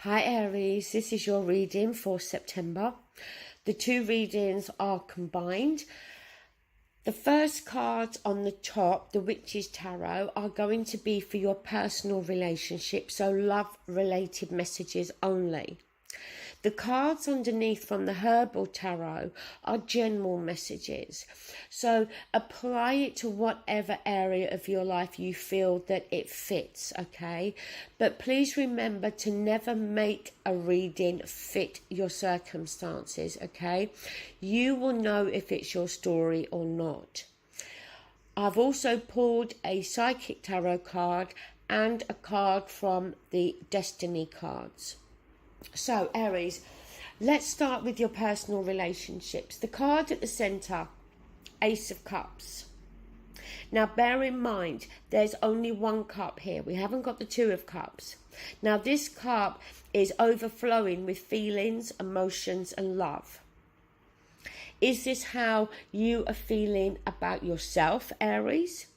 Hi Aries, this is your reading for September. The two readings are combined. The first cards on the top, the Witch's Tarot, are going to be for your personal relationship, so love-related messages only. The cards underneath from the Herbal Tarot are general messages. So apply it to whatever area of your life you feel that it fits, okay? But please remember to never make a reading fit your circumstances, okay? You will know if it's your story or not. I've also pulled a Psychic Tarot card and a card from the Destiny cards. So Aries, let's start with your personal relationships. The card at the centre, Ace of Cups. Now bear in mind, there's only one cup here. We haven't got the Two of Cups. Now this cup is overflowing with feelings, emotions and love. Is this how you are feeling about yourself, Aries?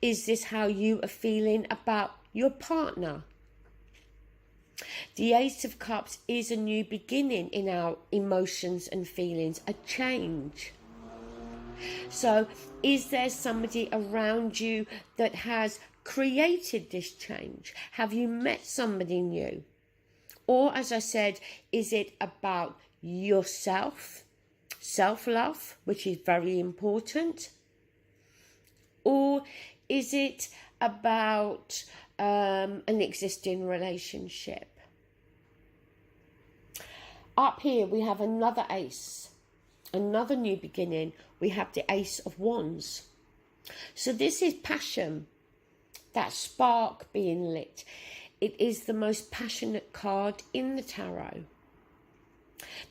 Is this how you are feeling about your partner? The Ace of Cups is a new beginning in our emotions and feelings, a change. So is there somebody around you that has created this change? Have you met somebody new? Or, as I said, is it about yourself, self-love, which is very important? Or is it about an existing relationship? Up here we have another ace, another new beginning. We have the Ace of Wands. So this is passion, that spark being lit. It is the most passionate card in the tarot.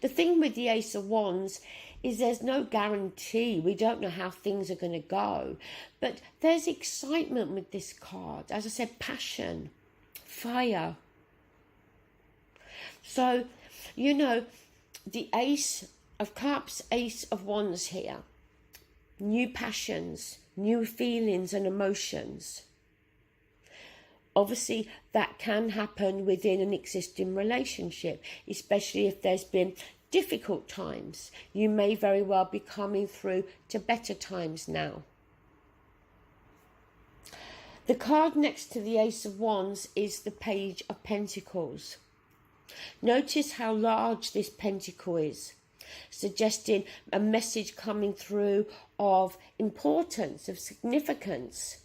The thing with the Ace of Wands is there's no guarantee. We don't know how things are going to go. But there's excitement with this card. As I said, passion, fire. So, you know, the Ace of Cups, Ace of Wands here. New passions, new feelings and emotions. Obviously, that can happen within an existing relationship, especially if there's been difficult times. You may very well be coming through to better times now. The card next to the Ace of Wands is the Page of Pentacles. Notice how large this pentacle is, suggesting a message coming through of importance, of significance.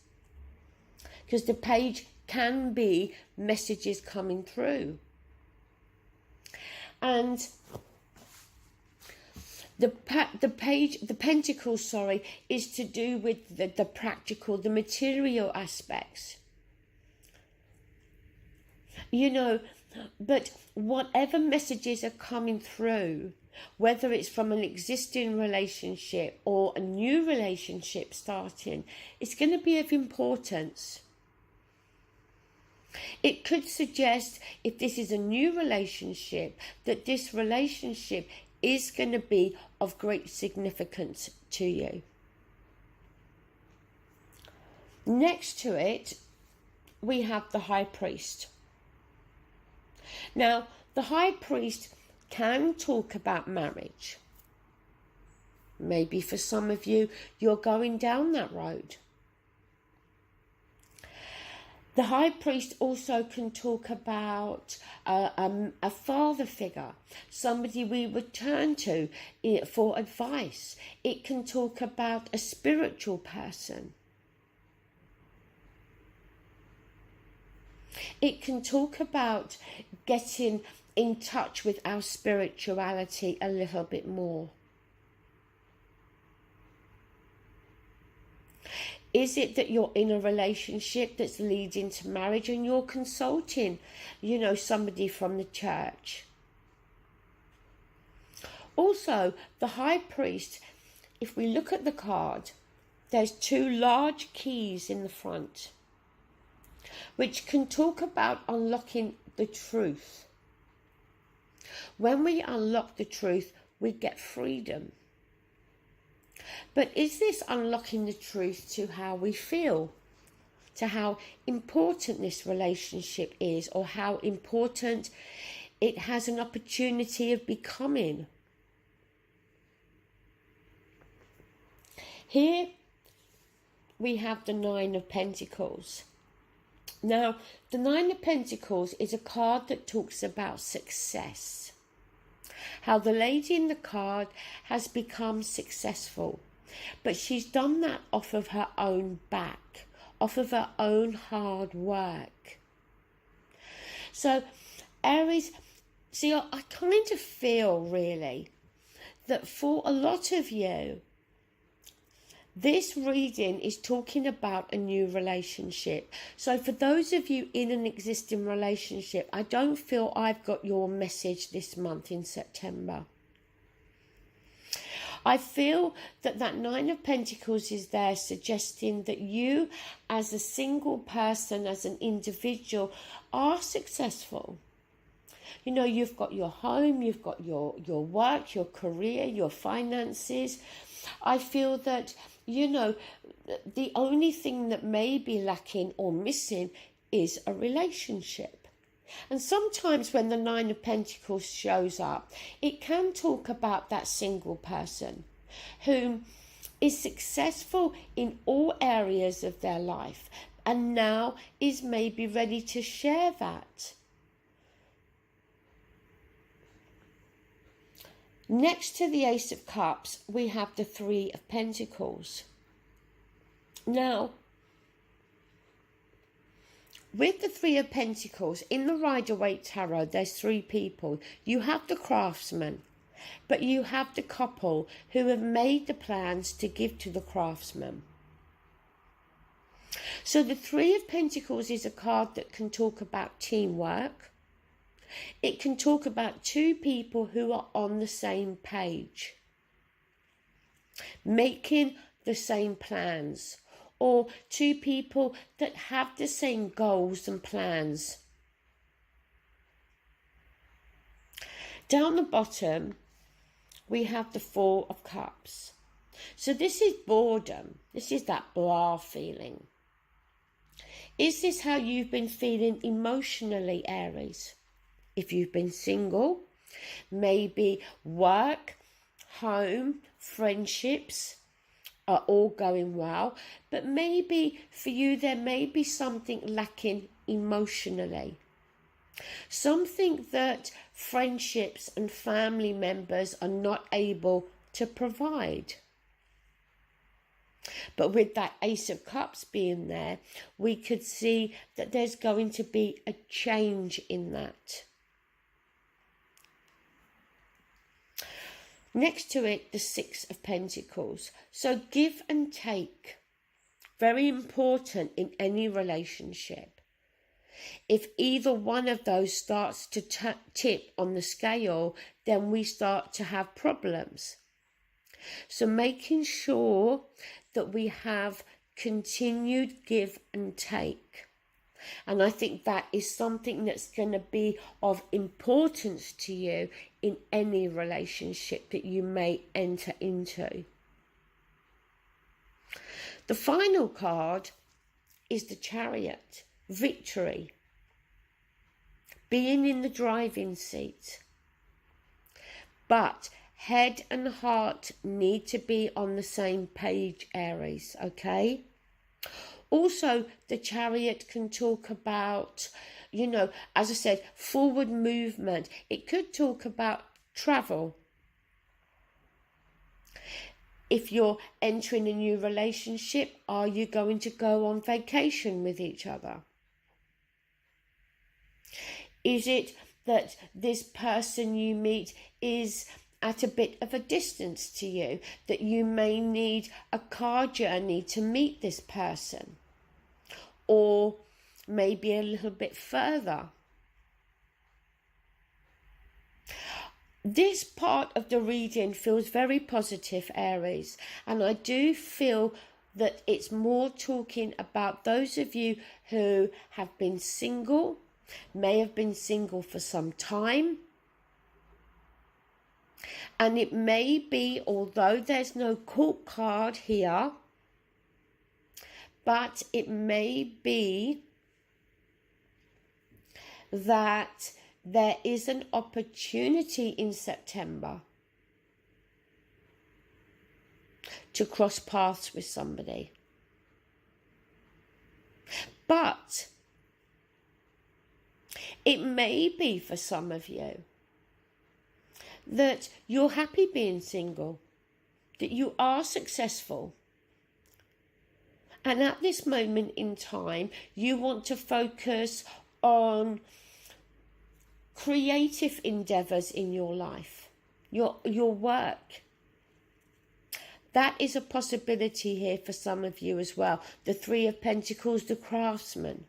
Because the page can be messages coming through. And the pentacle, is to do with the practical, the material aspects. You know, but whatever messages are coming through, whether it's from an existing relationship or a new relationship starting, it's going to be of importance. It could suggest, if this is a new relationship, that this relationship is going to be of great significance to you. Next to it, we have the High Priest. Now, the High Priest can talk about marriage. Maybe for some of you, you're going down that road. The High Priest also can talk about a father figure, somebody we would turn to for advice. It can talk about a spiritual person. It can talk about getting in touch with our spirituality a little bit more. Is it that you're in a relationship that's leading to marriage and you're consulting, you know, somebody from the church? Also, the High Priest, if we look at the card, there's two large keys in the front, which can talk about unlocking the truth. When we unlock the truth, we get freedom. But is this unlocking the truth to how we feel? to how important this relationship is, or how important it has an opportunity of becoming. Here we have the Nine of Pentacles. Now, the Nine of Pentacles is a card that talks about success. How the lady in the card has become successful, but she's done that off of her own back, off of her own hard work. So, Aries, see, I kind of feel really that for a lot of you, this reading is talking about a new relationship. So for those of you in an existing relationship, I don't feel I've got your message this month in September. I feel that that Nine of Pentacles is there suggesting that you as a single person, as an individual, are successful. You know, you've got your home, you've got your work, your career, your finances. I feel that, you know, the only thing that may be lacking or missing is a relationship. And sometimes when the Nine of Pentacles shows up, it can talk about that single person who is successful in all areas of their life and now is maybe ready to share that. Next to the Ace of Cups, we have the Three of Pentacles. Now, with the Three of Pentacles, in the Rider-Waite Tarot, there's three people. You have the craftsman, but you have the couple who have made the plans to give to the craftsman. So the Three of Pentacles is a card that can talk about teamwork. It can talk about two people who are on the same page, making the same plans, or two people that have the same goals and plans. Down the bottom, we have the Four of Cups. So this is boredom. This is that blah feeling. Is this how you've been feeling emotionally, Aries? If you've been single, maybe work, home, friendships are all going well, but maybe for you there may be something lacking emotionally. Something that friendships and family members are not able to provide. But with that Ace of Cups being there, we could see that there's going to be a change in that. Next to it, the Six of Pentacles. So give and take. Very important in any relationship. If either one of those starts to tip on the scale, then we start to have problems. So making sure that we have continued give and take. And I think that is something that's going to be of importance to you in any relationship that you may enter into. The final card is the Chariot, victory, being in the driving seat. But head and heart need to be on the same page, Aries, okay? Also, the Chariot can talk about, you know, as I said, forward movement. It could talk about travel. If you're entering a new relationship, are you going to go on vacation with each other? Is it that this person you meet is at a bit of a distance to you, that you may need a car journey to meet this person, or maybe a little bit further? This part of the reading feels very positive, Aries, and I do feel that it's more talking about those of you who have been single, may have been single for some time. And it may be, although there's no court card here, but it may be that there is an opportunity in September to cross paths with somebody. But it may be for some of you that you're happy being single, that you are successful. And at this moment in time, you want to focus on creative endeavors in your life, your work. That is a possibility here for some of you as well. The Three of Pentacles, the craftsman,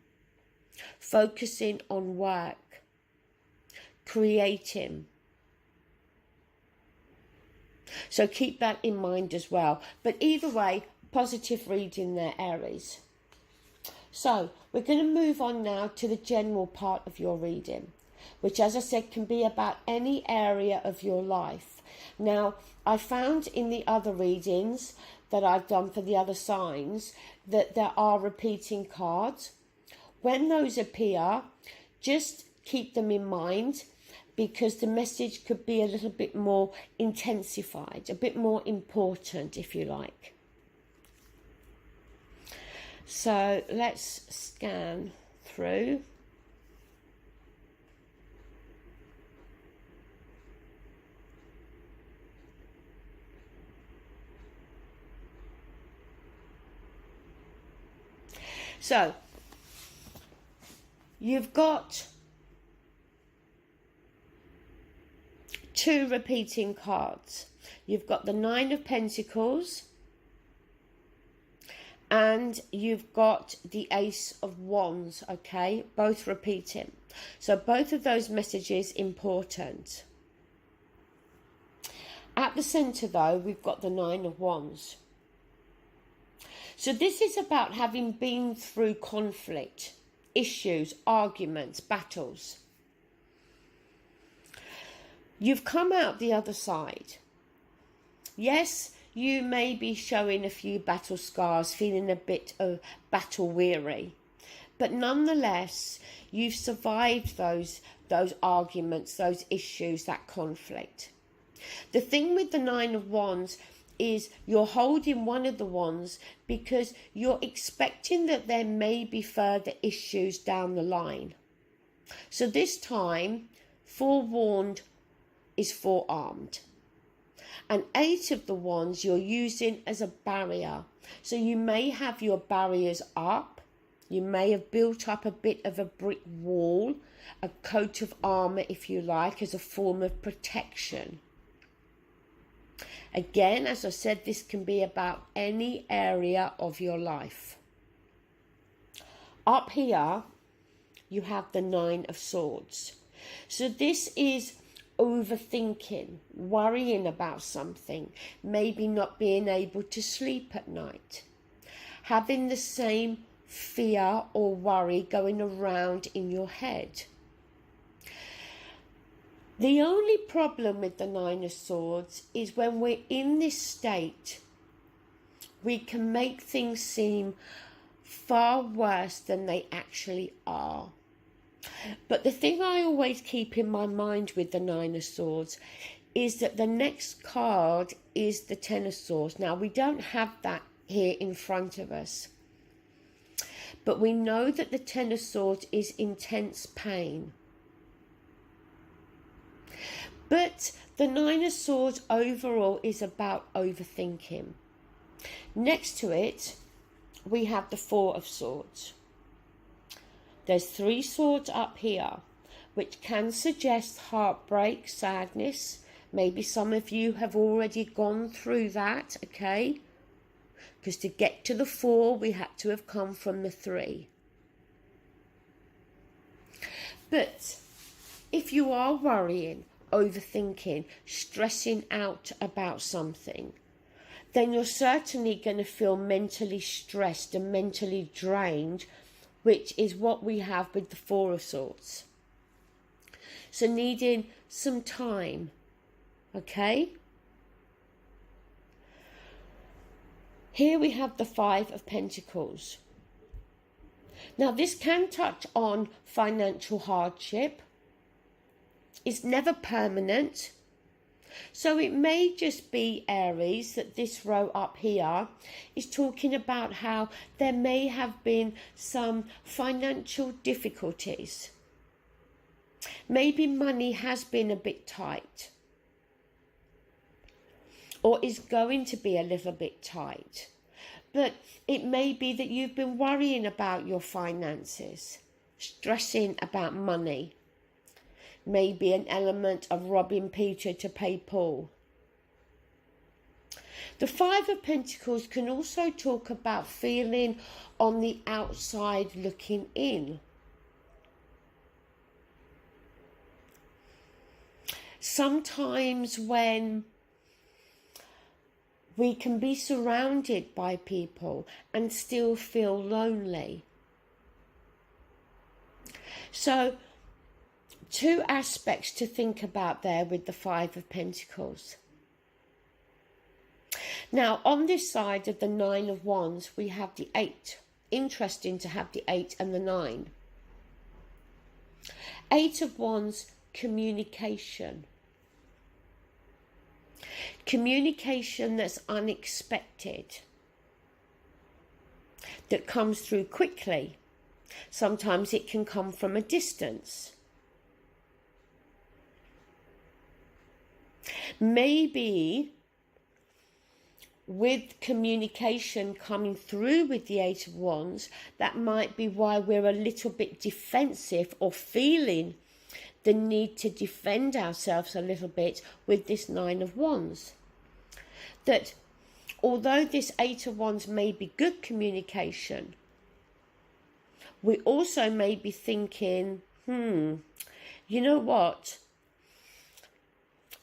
focusing on work, creating. So keep that in mind as well. But either way, positive reading there, Aries. So we're going to move on now to the general part of your reading, which, as I said, can be about any area of your life. Now, I found in the other readings that I've done for the other signs that there are repeating cards. When those appear, just keep them in mind, because the message could be a little bit more intensified, a bit more important, if you like. So let's scan through. So you've got two repeating cards. You've got the Nine of Pentacles and you've got the Ace of Wands, okay? Both repeating. So both of those messages important. At the centre though, we've got the Nine of Wands. So this is about having been through conflict, issues, arguments, battles. You've come out the other side. Yes, you may be showing a few battle scars, feeling a bit of battle weary. But nonetheless, you've survived those arguments, those issues, that conflict. The thing with the Nine of Wands is you're holding one of the wands because you're expecting that there may be further issues down the line. So this time, forewarned is forearmed. And Eight of the Wands you're using as a barrier. So you may have your barriers up. You may have built up a bit of a brick wall, a coat of armour if you like, as a form of protection. Again, as I said, this can be about any area of your life. Up here, you have the Nine of Swords. So this is overthinking, worrying about something, maybe not being able to sleep at night, having the same fear or worry going around in your head. The only problem with the Nine of Swords is when we're in this state, we can make things seem far worse than they actually are. But the thing I always keep in my mind with the Nine of Swords is that the next card is the Ten of Swords. Now, we don't have that here in front of us, but we know that the Ten of Swords is intense pain. But the Nine of Swords overall is about overthinking. Next to it, we have the Four of Swords. There's three swords up here, which can suggest heartbreak, sadness. Maybe some of you have already gone through that, okay? Because to get to the four, we had to have come from the three. But if you are worrying, overthinking, stressing out about something, then you're certainly going to feel mentally stressed and mentally drained, which is what we have with the Four of Swords. So needing some time, okay? Here we have the Five of Pentacles. Now, this can touch on financial hardship. It's never permanent. So it may just be, Aries, that this row up here is talking about how there may have been some financial difficulties. Maybe money has been a bit tight, or is going to be a little bit tight. But it may be that you've been worrying about your finances, stressing about money. Maybe an element of robbing Peter to pay Paul. The Five of Pentacles can also talk about feeling on the outside looking in. Sometimes when we can be surrounded by people and still feel lonely. So, two aspects to think about there with the Five of Pentacles. Now, on this side of the Nine of Wands, we have the 8. Interesting to have the 8 and the 9. 8 of Wands, communication. Communication that's unexpected, that comes through quickly. Sometimes it can come from a distance. Maybe with communication coming through with the 8 of Wands, that might be why we're a little bit defensive or feeling the need to defend ourselves a little bit with this 9 of Wands. That although this 8 of Wands may be good communication, we also may be thinking, you know what?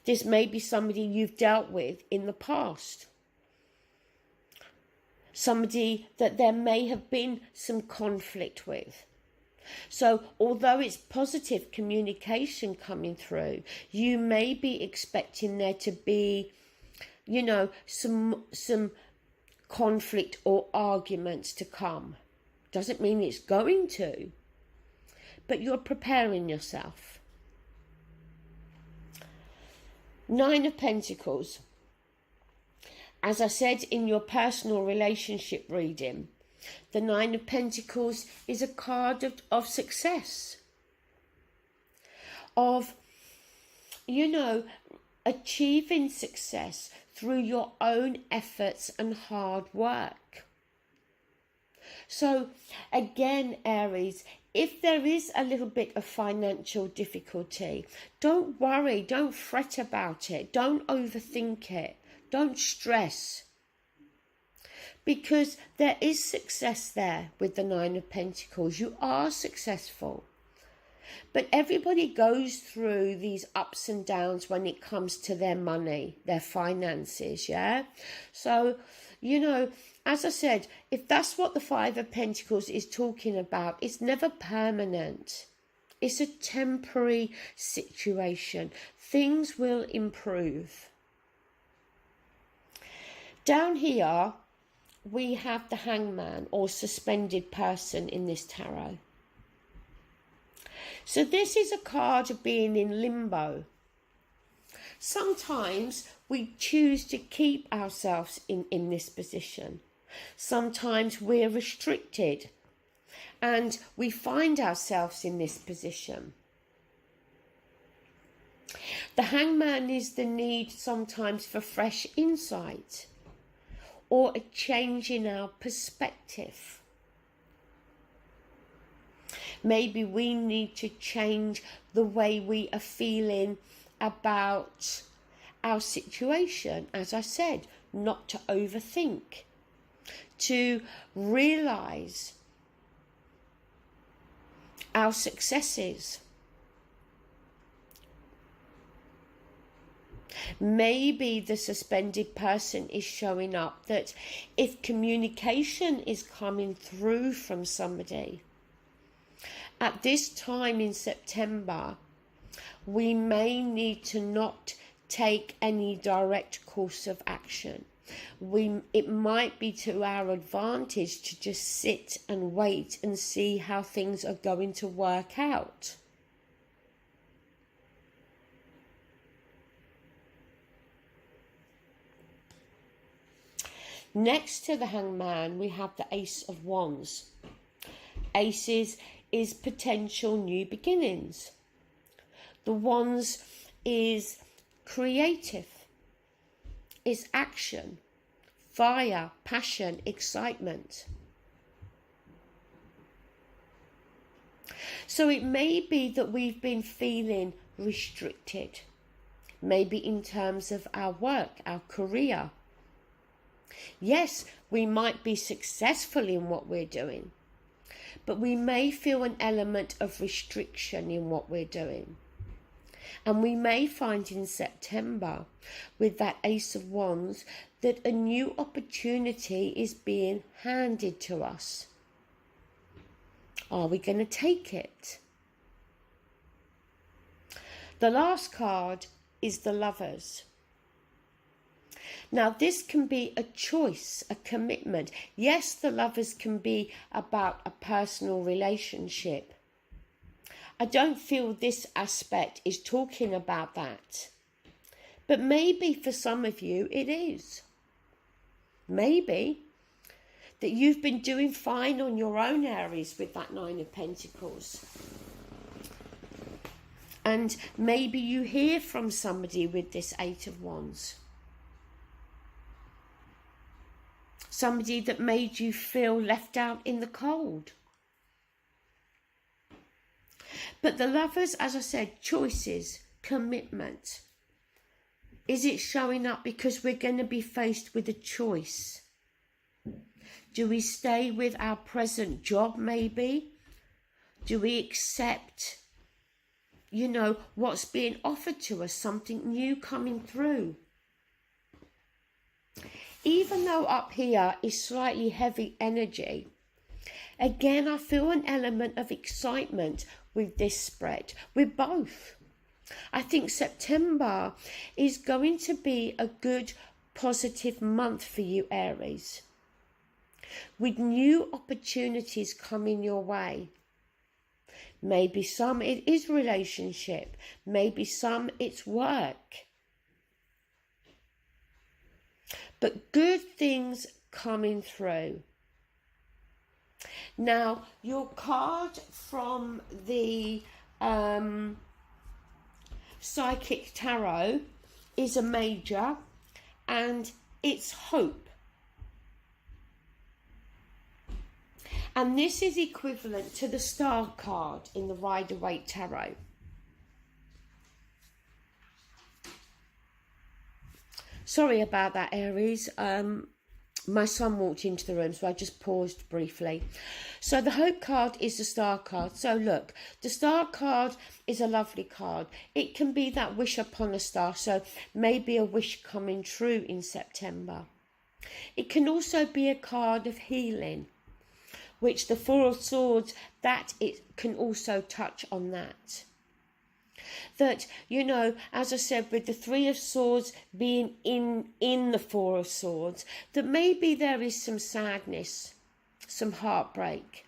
This may be somebody you've dealt with in the past. Somebody that there may have been some conflict with. So although it's positive communication coming through, you may be expecting there to be, you know, some conflict or arguments to come. Doesn't mean it's going to, but you're preparing yourself. 9 of Pentacles. As I said in your personal relationship reading, the 9 of Pentacles is a card of success. Of, you know, achieving success through your own efforts and hard work. So, again, Aries, if there is a little bit of financial difficulty, don't worry, don't fret about it, don't overthink it, don't stress. Because there is success there with the 9 of Pentacles. You are successful. But everybody goes through these ups and downs when it comes to their money, their finances, yeah? So, you know, as I said, if that's what the 5 of Pentacles is talking about, it's never permanent. It's a temporary situation. Things will improve. Down here, we have the Hangman or suspended person in this tarot. So this is a card of being in limbo. Sometimes we choose to keep ourselves in this position. Sometimes we're restricted and we find ourselves in this position. The Hangman is the need sometimes for fresh insight or a change in our perspective. Maybe we need to change the way we are feeling about our situation. As I said, not to overthink, to realise our successes. Maybe the suspended person is showing up that if communication is coming through from somebody, at this time in September, we may need to not take any direct course of action. It might be to our advantage to just sit and wait and see how things are going to work out. Next to the Hangman, we have the Ace of Wands. Aces is potential new beginnings. The Wands is creative, is action, fire, passion, excitement. So it may be that we've been feeling restricted, maybe in terms of our work, our career. Yes, we might be successful in what we're doing, but we may feel an element of restriction in what we're doing. And we may find in September, with that Ace of Wands, that a new opportunity is being handed to us. Are we going to take it? The last card is the Lovers. Now, this can be a choice, a commitment. Yes, the Lovers can be about a personal relationship. I don't feel this aspect is talking about that. But maybe for some of you it is. Maybe that you've been doing fine on your own, Aries, with that Nine of Pentacles. And maybe you hear from somebody with this Eight of Wands. Somebody that made you feel left out in the cold. But the Lovers, as I said, choices, commitment. Is it showing up because we're going to be faced with a choice? Do we stay with our present job maybe? Do we accept, what's being offered to us, something new coming through? Even though up here is slightly heavy energy, again, I feel an element of excitement with this spread, with both. I think September is going to be a good, positive month for you, Aries, with new opportunities coming your way. Maybe some it is relationship, maybe some it's work. But good things coming through. Now, your card from the Psychic Tarot is a major, and it's hope. And this is equivalent to the Star card in the Rider-Waite Tarot. Sorry about that, Aries. My son walked into the room, so I just paused briefly. So the Hope card is the Star card. So look, the Star card is a lovely card. It can be that wish upon a star, so maybe a wish coming true in September. It can also be a card of healing, which the Four of Swords, that it can also touch on that. That, as I said, with the Three of Swords being in the Four of Swords, that maybe there is some sadness, some heartbreak.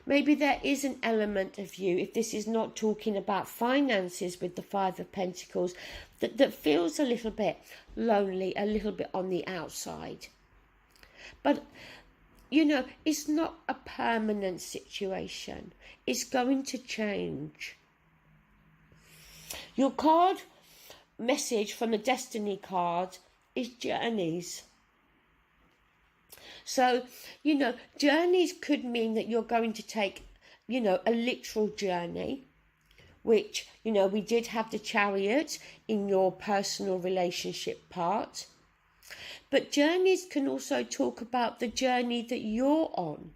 Maybe there is an element of you, if this is not talking about finances with the Five of Pentacles, that feels a little bit lonely, a little bit on the outside. But, it's not a permanent situation. It's going to change. Your card message from the Destiny card is journeys. So, journeys could mean that you're going to take, a literal journey, which, we did have the Chariot in your personal relationship part. But journeys can also talk about the journey that you're on.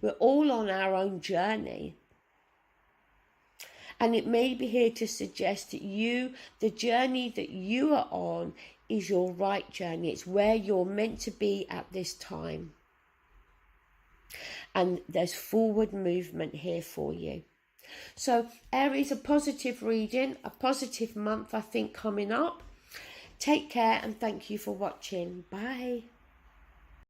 We're all on our own journey. And it may be here to suggest that the journey that you are on is your right journey. It's where you're meant to be at this time. And there's forward movement here for you. So Aries, a positive reading, a positive month, I think, coming up. Take care and thank you for watching. Bye.